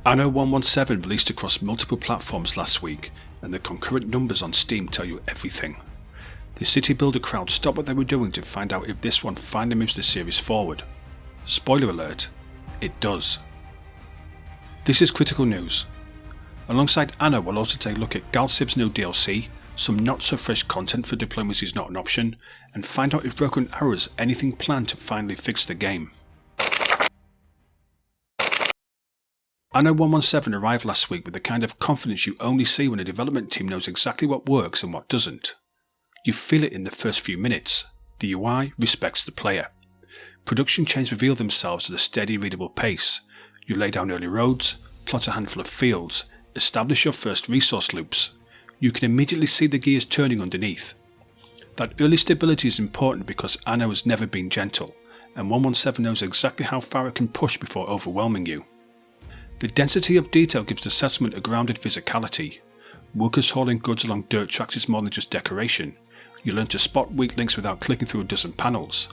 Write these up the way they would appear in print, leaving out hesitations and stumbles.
Anno 117 released across multiple platforms last week, and the concurrent numbers on Steam tell you everything. The city builder crowd stopped what they were doing to find out if this one finally moves the series forward. Spoiler alert, it does. This is critical news. Alongside Anno, we'll also take a look at Galciv's new DLC, some not so fresh content for Diplomacy is not an option, and find out if Broken Arrow has anything planned to finally fix the game. Anno 117 arrived last week with the kind of confidence you only see when a development team knows exactly what works and what doesn't. You feel it in the first few minutes. The UI respects the player. Production chains reveal themselves at a steady, readable pace. You lay down early roads, plot a handful of fields, establish your first resource loops. You can immediately see the gears turning underneath. That early stability is important because Anno has never been gentle, and 117 knows exactly how far it can push before overwhelming you. The density of detail gives the settlement a grounded physicality. Workers hauling goods along dirt tracks is more than just decoration. You learn to spot weak links without clicking through a dozen panels.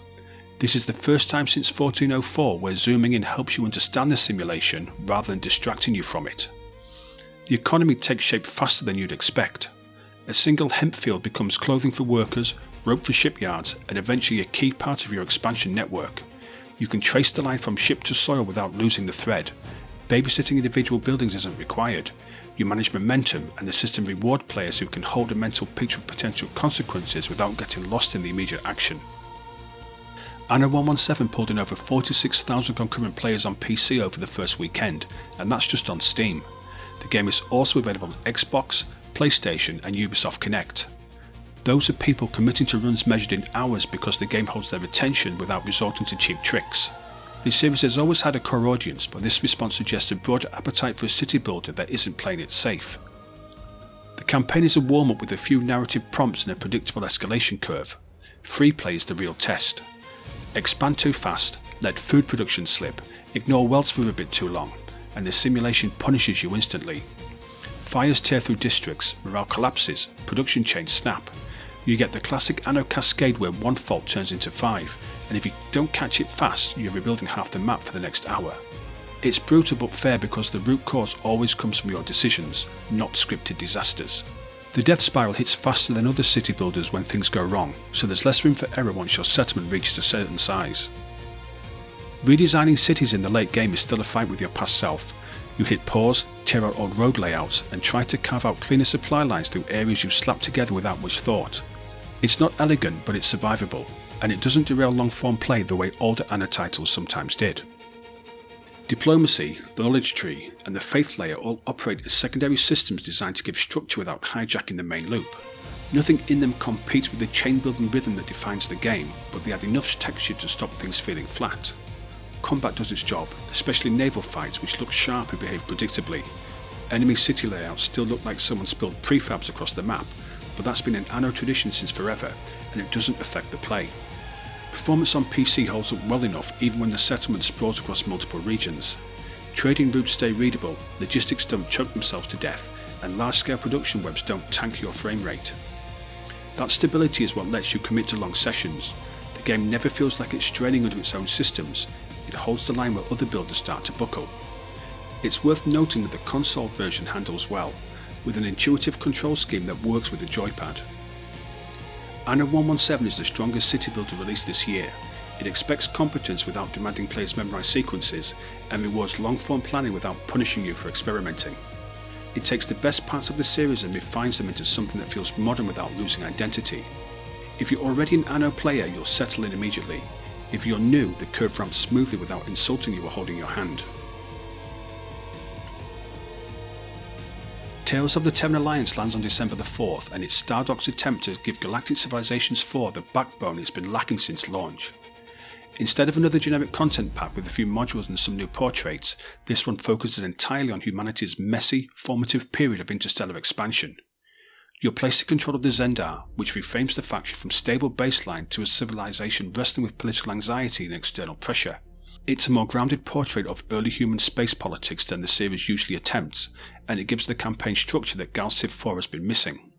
This is the first time since 1404 where zooming in helps you understand the simulation rather than distracting you from it. The economy takes shape faster than you'd expect. A single hemp field becomes clothing for workers, rope for shipyards, and eventually a key part of your expansion network. You can trace the line from ship to soil without losing the thread. Babysitting individual buildings isn't required. You manage momentum, and the system rewards players who can hold a mental picture of potential consequences without getting lost in the immediate action. Anno 117 pulled in over 46,000 concurrent players on PC over the first weekend, and that's just on Steam. The game is also available on Xbox, PlayStation and Ubisoft Connect. Those are people committing to runs measured in hours because the game holds their attention without resorting to cheap tricks. The series has always had a core audience, but this response suggests a broader appetite for a city builder that isn't playing it safe. The campaign is a warm-up with a few narrative prompts and a predictable escalation curve. Free play is the real test. Expand too fast, let food production slip, ignore wells for a bit too long, and the simulation punishes you instantly. Fires tear through districts, morale collapses, production chains snap. You get the classic Anno cascade where one fault turns into 5, and if you don't catch it fast, you're rebuilding half the map for the next hour. It's brutal but fair because the root cause always comes from your decisions, not scripted disasters. The death spiral hits faster than other city builders when things go wrong, so there's less room for error once your settlement reaches a certain size. Redesigning cities in the late game is still a fight with your past self. You hit pause, tear out old road layouts, and try to carve out cleaner supply lines through areas you slapped together without much thought. It's not elegant, but it's survivable, and it doesn't derail long-form play the way older Anno titles sometimes did. Diplomacy, the knowledge tree, and the faith layer all operate as secondary systems designed to give structure without hijacking the main loop. Nothing in them competes with the chain-building rhythm that defines the game, but they add enough texture to stop things feeling flat. Combat does its job, especially naval fights which look sharp and behave predictably. Enemy city layouts still look like someone spilled prefabs across the map, but that's been an Anno tradition since forever, and it doesn't affect the play. Performance on PC holds up well enough even when the settlement sprawls across multiple regions. Trading routes stay readable, logistics don't choke themselves to death, and large-scale production webs don't tank your frame rate. That stability is what lets you commit to long sessions. The game never feels like it's straining under its own systems. It holds the line where other builders start to buckle. It's worth noting that the console version handles well, with an intuitive control scheme that works with the joypad. Anno 117 is the strongest city builder released this year. It expects competence without demanding players memorize sequences, and rewards long-form planning without punishing you for experimenting. It takes the best parts of the series and refines them into something that feels modern without losing identity. If you're already an Anno player, you'll settle in immediately. If you're new, the curve ramps smoothly without insulting you or holding your hand. Tales of the Terran Alliance lands on December the 4th, and it's Stardock's attempt to give Galactic Civilizations IV the backbone it's been lacking since launch. Instead of another generic content pack with a few modules and some new portraits, this one focuses entirely on humanity's messy, formative period of interstellar expansion. You're placed in control of the Zendar, which reframes the faction from stable baseline to a civilization wrestling with political anxiety and external pressure. It's a more grounded portrait of early human space politics than the series usually attempts, and it gives the campaign structure that Galciv IV has been missing.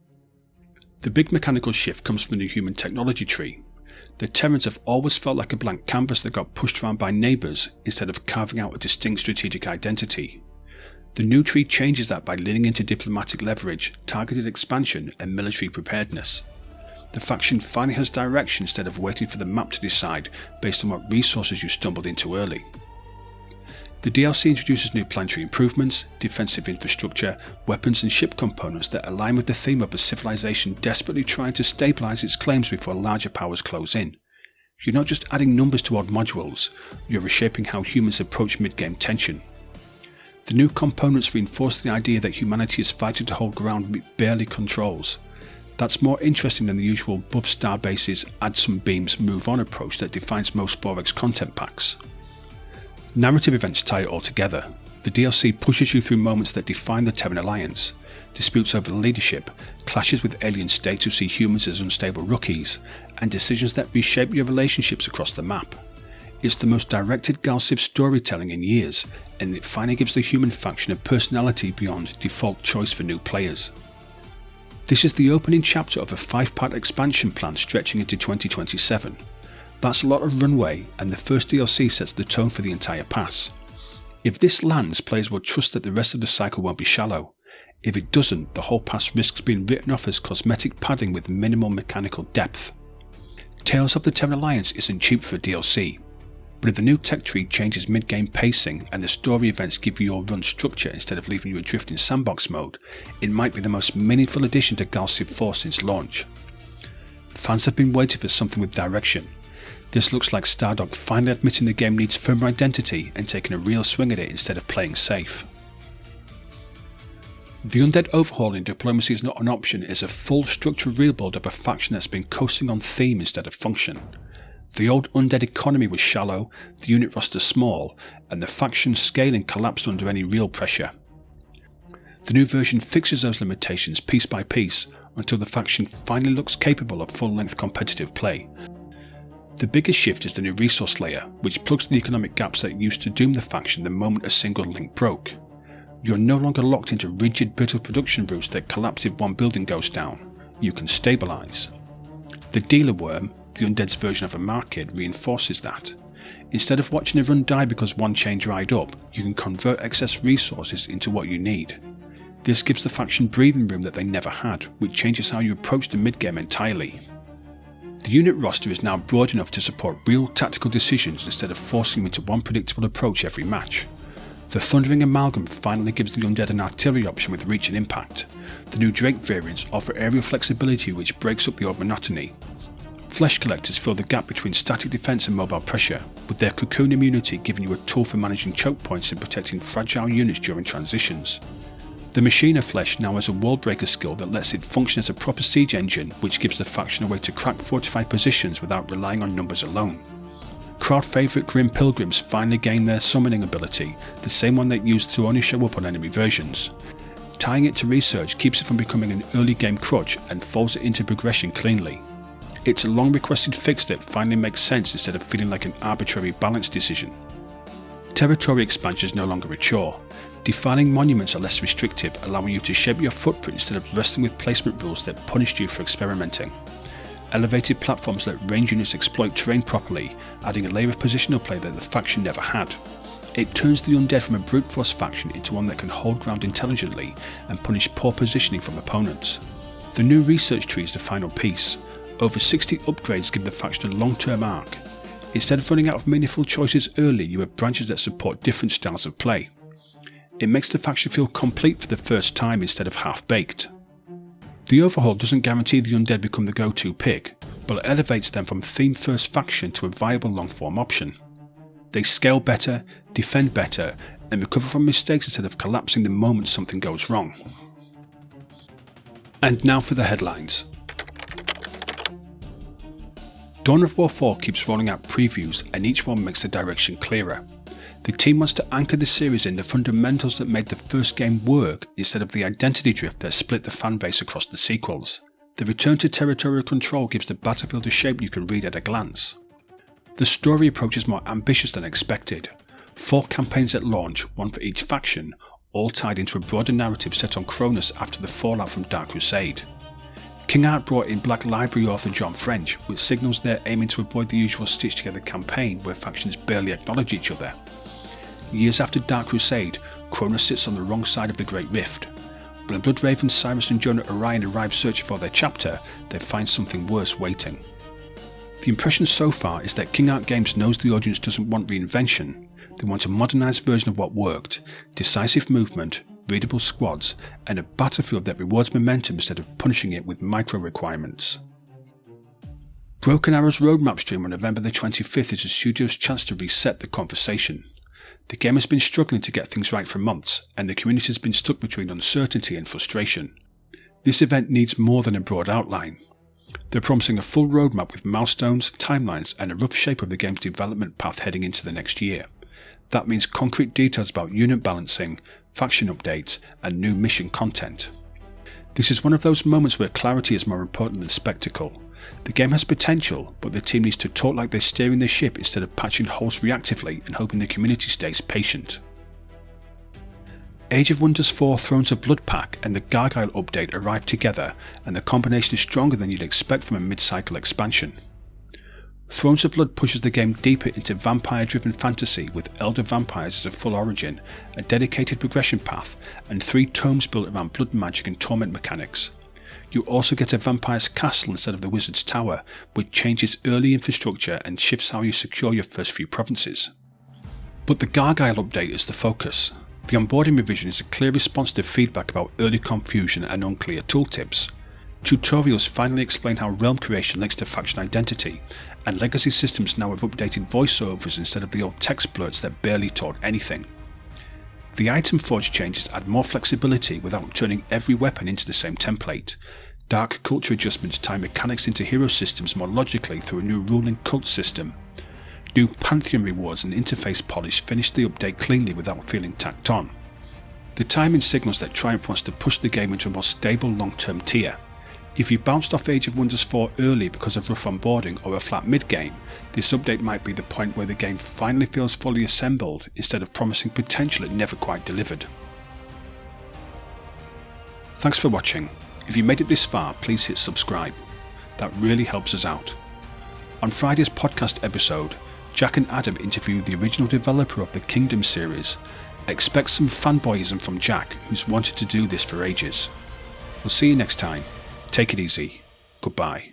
The big mechanical shift comes from the new human technology tree. The Terrans have always felt like a blank canvas that got pushed around by neighbours instead of carving out a distinct strategic identity. The new tree changes that by leaning into diplomatic leverage, targeted expansion, and military preparedness. The faction finally has direction instead of waiting for the map to decide based on what resources you stumbled into early. The DLC introduces new planetary improvements, defensive infrastructure, weapons and ship components that align with the theme of a civilization desperately trying to stabilise its claims before larger powers close in. You're not just adding numbers to odd modules, you're reshaping how humans approach mid-game tension. The new components reinforce the idea that humanity is fighting to hold ground it barely controls. That's more interesting than the usual buff starbases, add some beams, move on approach that defines most 4X content packs. Narrative events tie it all together. The DLC pushes you through moments that define the Terran Alliance, disputes over leadership, clashes with alien states who see humans as unstable rookies, and decisions that reshape your relationships across the map. It's the most directed Gal Civ storytelling in years, and it finally gives the human faction a personality beyond default choice for new players. This is the opening chapter of a 5-part expansion plan stretching into 2027. That's a lot of runway, and the first DLC sets the tone for the entire pass. If this lands, players will trust that the rest of the cycle won't be shallow. If it doesn't, the whole pass risks being written off as cosmetic padding with minimal mechanical depth. Tales of the Terran Alliance isn't cheap for a DLC, but if the new tech tree changes mid-game pacing and the story events give you your run structure instead of leaving you adrift in sandbox mode, it might be the most meaningful addition to Gal Civ 4 since launch. Fans have been waiting for something with direction. This looks like Stardog finally admitting the game needs firmer identity and taking a real swing at it instead of playing safe. The Undead Overhaul in Diplomacy is not an option, it is a full structural rebuild of a faction that's been coasting on theme instead of function. The old Undead economy was shallow, the unit roster small, and the faction's scaling collapsed under any real pressure. The new version fixes those limitations piece by piece until the faction finally looks capable of full-length competitive play. The biggest shift is the new resource layer, which plugs the economic gaps that used to doom the faction the moment a single link broke. You're no longer locked into rigid, brittle production routes that collapse if one building goes down. You can stabilise. The dealer worm, the Undead's version of a market, reinforces that. Instead of watching a run die because one chain dried up, you can convert excess resources into what you need. This gives the faction breathing room that they never had, which changes how you approach the mid-game entirely. The unit roster is now broad enough to support real tactical decisions instead of forcing you into one predictable approach every match. The Thundering Amalgam finally gives the Undead an artillery option with reach and impact. The new Drake variants offer aerial flexibility which breaks up the old monotony. Flesh Collectors fill the gap between static defense and mobile pressure, with their cocoon immunity giving you a tool for managing choke points and protecting fragile units during transitions. The Machine of Flesh now has a wall breaker skill that lets it function as a proper siege engine, which gives the faction a way to crack fortified positions without relying on numbers alone. Crowd favourite Grim Pilgrims finally gained their summoning ability, the same one they used to only show up on enemy versions. Tying it to research keeps it from becoming an early game crutch and folds it into progression cleanly. It's a long requested fix that finally makes sense instead of feeling like an arbitrary balance decision. Territory expansion is no longer a chore. Defining monuments are less restrictive, allowing you to shape your footprint instead of wrestling with placement rules that punished you for experimenting. Elevated platforms let range units exploit terrain properly, adding a layer of positional play that the faction never had. It turns the Undead from a brute force faction into one that can hold ground intelligently and punish poor positioning from opponents. The new research tree is the final piece. Over 60 upgrades give the faction a long-term arc. Instead of running out of meaningful choices early, you have branches that support different styles of play. It makes the faction feel complete for the first time instead of half-baked. The Overhaul doesn't guarantee the Undead become the go-to pick, but it elevates them from theme-first faction to a viable long-form option. They scale better, defend better, and recover from mistakes instead of collapsing the moment something goes wrong. And now for the headlines. Dawn of War 4 keeps rolling out previews and each one makes the direction clearer. The team wants to anchor the series in the fundamentals that made the first game work instead of the identity drift that split the fanbase across the sequels. The return to territorial control gives the battlefield a shape you can read at a glance. The story approach is more ambitious than expected. 4 campaigns at launch, one for each faction, all tied into a broader narrative set on Cronus after the fallout from Dark Crusade. King Art brought in Black Library author John French, with signals there aiming to avoid the usual stitched together campaign where factions barely acknowledge each other. Years after Dark Crusade, Cronus sits on the wrong side of the Great Rift. When the Bloodraven, Cyrus and Jonah Orion arrive searching for their chapter, they find something worse waiting. The impression so far is that King Art Games knows the audience doesn't want reinvention. They want a modernised version of what worked, decisive movement, readable squads, and a battlefield that rewards momentum instead of punishing it with micro-requirements. Broken Arrow's roadmap stream on November the 25th is the studio's chance to reset the conversation. The game has been struggling to get things right for months, and the community has been stuck between uncertainty and frustration. This event needs more than a broad outline. They're promising a full roadmap with milestones, timelines, and a rough shape of the game's development path heading into the next year. That means concrete details about unit balancing, faction updates, and new mission content. This is one of those moments where clarity is more important than spectacle. The game has potential, but the team needs to talk like they're steering the ship instead of patching holes reactively and hoping the community stays patient. Age of Wonders 4 Thrones of Blood pack and the Gargoyle update arrive together, and the combination is stronger than you'd expect from a mid-cycle expansion. Thrones of Blood pushes the game deeper into vampire-driven fantasy with elder vampires as a full origin, a dedicated progression path, and 3 tomes built around blood magic and torment mechanics. You also get a vampire's castle instead of the wizard's tower, which changes early infrastructure and shifts how you secure your first few provinces. But the Gargoyle update is the focus. The onboarding revision is a clear response to feedback about early confusion and unclear tooltips. Tutorials finally explain how realm creation links to faction identity, and legacy systems now have updated voiceovers instead of the old text blurts that barely taught anything. The item forge changes add more flexibility without turning every weapon into the same template. Dark culture adjustments tie mechanics into hero systems more logically through a new ruling cult system. New Pantheon rewards and interface polish finish the update cleanly without feeling tacked on. The timing signals that Triumph wants to push the game into a more stable long-term tier. If you bounced off Age of Wonders 4 early because of rough onboarding or a flat mid-game, this update might be the point where the game finally feels fully assembled instead of promising potential it never quite delivered. Thanks for watching. If you made it this far, please hit subscribe. That really helps us out. On Friday's podcast episode, Jack and Adam interview the original developer of the Kingdom series. Expect some fanboyism from Jack, who's wanted to do this for ages. We'll see you next time. Take it easy. Goodbye.